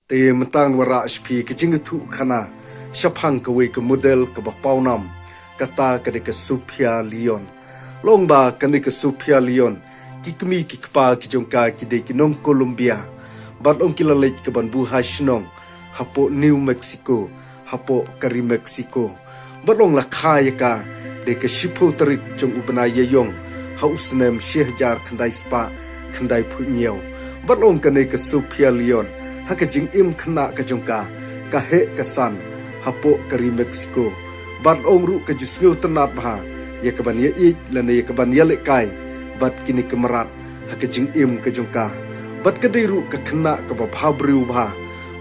te mentang wara HP ke jingutu kana syapang ke we ke model ke bapaunam kata ke de ke Sophia Leon longba kani ke Sophia Leon kikmi kikpa ki jongka ki de ki nong Colombia bat ong kilalej ke ban buha shnong hapo New Mexico hapo kari Mexico balong la khaya ka de ke shipo tarik jong ubna yeyong hausnem shehjar khandai spa khandai phunyew balong kani ke Sophia Leon haka jing im khna ka jongka ka he ka san hapo kari Mexico bat ong ru ka jusngu tanat bha ye ka ban ye ik lane ye ka ban ye le kai bat kini kemerat haka jing im ka jongka bat ka deiru ka khna ka ba bhabriu bha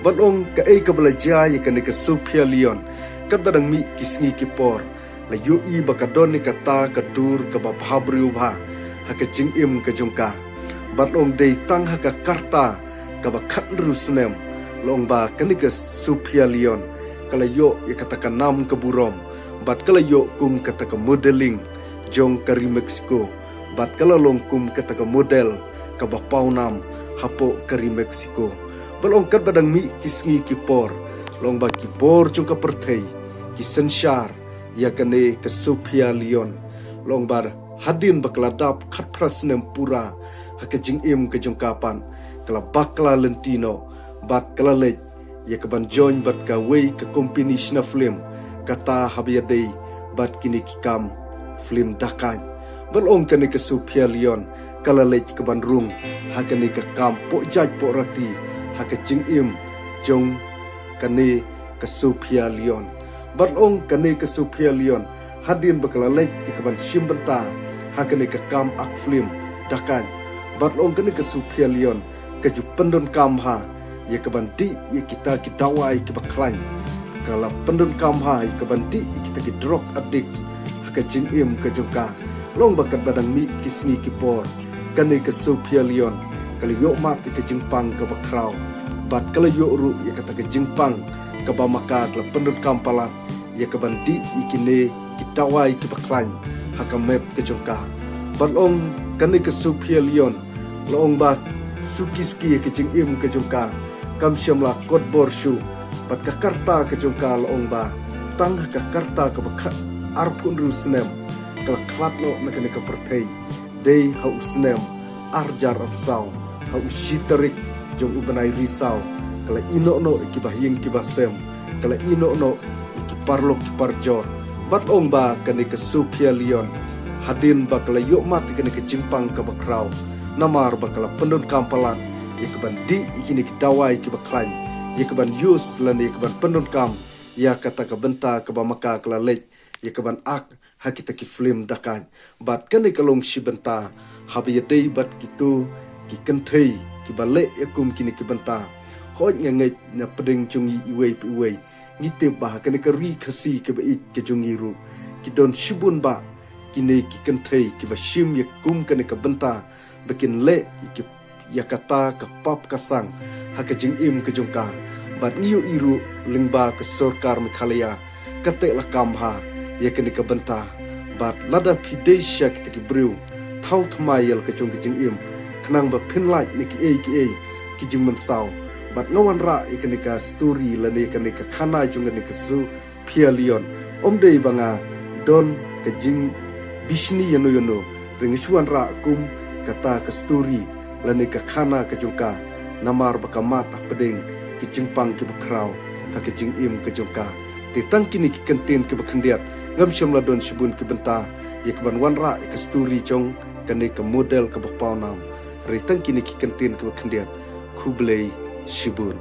bat ong ka ei ka belaja ye kani ke Sophia Leon ka badang mi kisngi kipor la yu i ba ka don ni ka ta ka dur ka ba bhabriu bha haka jing im ka jongka bat ong dei tang haka karta ka ba khatru snem long ba kani ke Sophia Leon kala yo ye kata ka nam ka burom bat kala yo kum kata ka modeling jong kari Mexico bat kala long kum kata ka model ka ba paunam hapo kari Mexico balong kat badang mi kisngi kipor long ba kipor jong ka perthei ki sensyar ya kane ke Sophia Leon long ba hadin bakladap khat prasnem pura haka jing im ke jong kapan kala bakla lentino bat kala lej ya ke ban join bat ka wei ke company shna film kata habiadei bat kini kikam film dakai balong kane ke Sophia Leon kala lej ke ban rung haka ni ke kam po jaj po rati haka jing im jong kane ke Sophia Leon balong kane ke Sophia Leon hadin bakala lej ke ban shimbenta haka ni ke kam ak film dakai balong kane ke Sophia Leon ke ju pendon kam ha ye ke bandi ye kita ki dawai ke baklan kala pendon kam ha ye ke bandi kita ki drug addict haka jing im ke jongka long bakat badang mi kisni ki por kane ke Sophia Leon kala yo mat ke jingpang ke bakrau bat kala yo ru ye kata ke jingpang ke ba maka kala pendon kam palat ye ke bandi ikine ki dawai ke baklan haka map ke jongka balong kane ke Sophia Leon long ba suki ke jing im ke jongka kam syamla kot borshu pat ka karta ke jongka long ba tang ka karta ke bakhat arpun rusnem kala klat no na kene ka perthei dei hau snem arjar apsau hau shitarik jong ubanai risau kala ino no iki bahyeng ki basem kala ino no iki parlok ki parjor bat ong ba kene ke Sophia Leon hadin ba kala yo mat kene ke jimpang ka bakrau namar bakala pendon kampalan ye ke bandi ikini ki dawai ki baklan ye ke ban yus lan ye ke ban pendon kam ya kata ka benta ka ba maka kala lej ye ke ban ak hakita ki film dakan bat kane kalong si benta habi dei bat kitu ki kenthei ki bale yakum kini ki benta hoj ngai na pedeng jungi iwei ngite ba kane ka ri khasi ke ba ik ke jungi ru ki don shibun ba kini ki kenthei ki ba shim yakum kane ka benta bakin le iki yakata ka pap kasang haka jing im ke jongka bat ngiu iru lingba ke sorkar Meghalaya kate lakam ha yakani ka benta bat lada pidesha kita ki brew thau thmayel ke jong ke jing im khnang ba phinlai ni ki ki jing mansau bat ngawan ra ikani ka story lane ikani ka khana jong ni ka Sophia Leon omdei banga don ke jing bishni yono ringsuan ra kum kata ke story lani ka khana ke jongka namar bakamat apedeng ki jingpang ki bakrau ha ke jing im ke jongka te tangkini ki kentin ki bakhandiat ngam shamla don shibun ki benta ye ke ban wanra ke story jong kane ke model ke bakpaunam re tangkini ki kentin ki bakhandiat khublei shibun